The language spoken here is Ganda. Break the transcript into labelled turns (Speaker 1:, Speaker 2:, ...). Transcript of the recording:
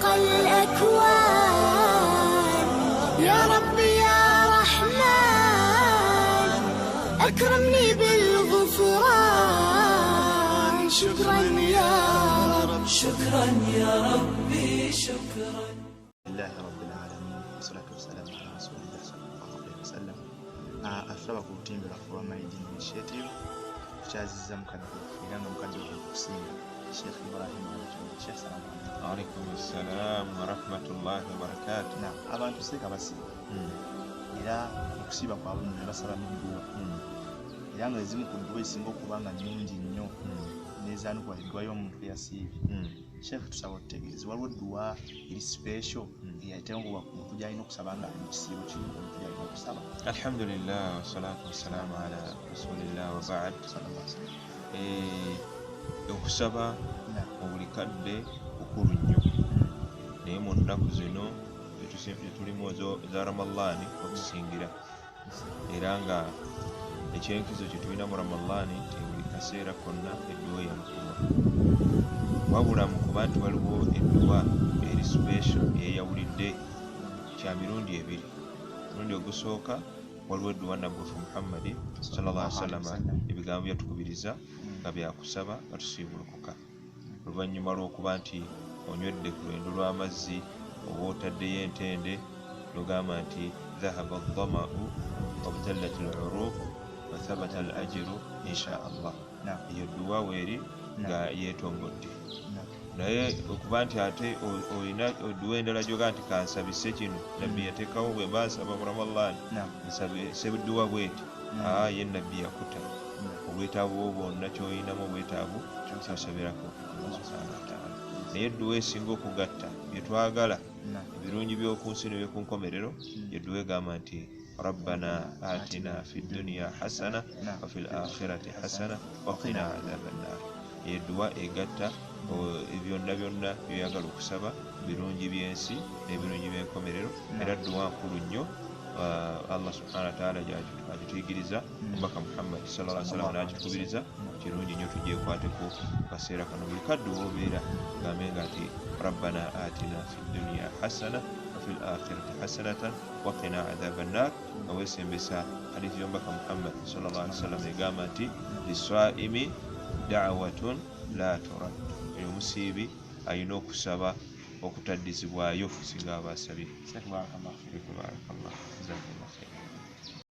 Speaker 1: خالق الأكوان يا ربي يا رحمن أكرمني بالغفران شكرا يا رب شكرا يا ربي شكرا
Speaker 2: لله رب العالمين والصلاة والسلام على رسول الله صلى الله عليه وسلم. Asaba ku lutimbe lwa Forum ID Initiative kyaziza mukadde okusinga Sheikh Ibrahim Al-Juma. Sheikh salamu
Speaker 3: alaykum assalam wa rahmatullahi wa barakatuh.
Speaker 2: Abantu seka basiba era okusiba kwabwe ne basaba n'edduwa era nga ezimu ku dduwa esinga okuba nga nnyingi nnyo n'ezaanukuwaliddwayo omuntu yasiibye. Sheikh tusaba otutegeeze waliwo edduwa eri special eyatengulwa ku muntu gy'alina okusaba nga ali mu kisiibo kiri omuntu gy'alina okusaba.
Speaker 3: Alhamdulillah wassalatu wassalamu ala rasulillah wa ba'd. Okusaba mu buli kadde kukulu nnyo naye mu nnaku zino tulimu za Ramadani okusingira era nga ekyenkizo kye tulina mu Ramadani nti buli kaseera konna edduwa yamukuba wabula mu kuba nti waliwo edduwa eri special eyeyawulidde kya mirundi ebiri. Mulundi ogusooka waliwo edduwa nabbufu Muhammadi sallallahu alaihi wasallam ebigambo byatukubiriza nga byakusaba nga tusiibulukuka oluvannyuma lw'okuba nti onywedde ku lwendo lw'amazzi oba otaddeyo entende lugamba nti dhahaba adh-dhama'u wabtallat al-'uruq wa thabata al-ajru insha Allah. Eyo dduwa weeri nga yeetongodde naye okuba nti ate olina edduwa endala gyoga nti kansabise kino nabbi yateekawo bwe mba nsaba mu Ramadani nsabise dduwa bweti ye nabbi yakuta obwetaavu bwo bwonna ky'olinamu obwetaavu kyosabirako Allah subhanahu wa ta'ala. Naye edduwa esinga okugatta bye twagala ebirungi by'oku nsi n'ebyokunkomerero edduwa egamba nti rabbana atina fid dunya hasana wa fil akhirati hasana wa qina adhaban nar. Edduwa egatta byonna byonna byoyagala okusaba birungi by'ensi n'ebirungi by'enkomerero era dduwa nkulu nnyo. Allah subhanahu wa ta'ala agituyigiriza omubaka Muhammad sallallahu alaihi wasallam n'agitukubiriza kirungi nnyo tugyekwateko kaseera kano buli kadde obeera gambe nga nti rabbana atina fid dunya hasana wa fil akhirati hasanatan wa qina adhaban nar nga weesembesa hadithi y'omubaka Muhammad sallallahu alaihi wasallam egamba nti liswaimi da'watun la turad. Omusiibi alina okusaba okutaddizibwayo singa aba asabye. Barakallahu fiikum.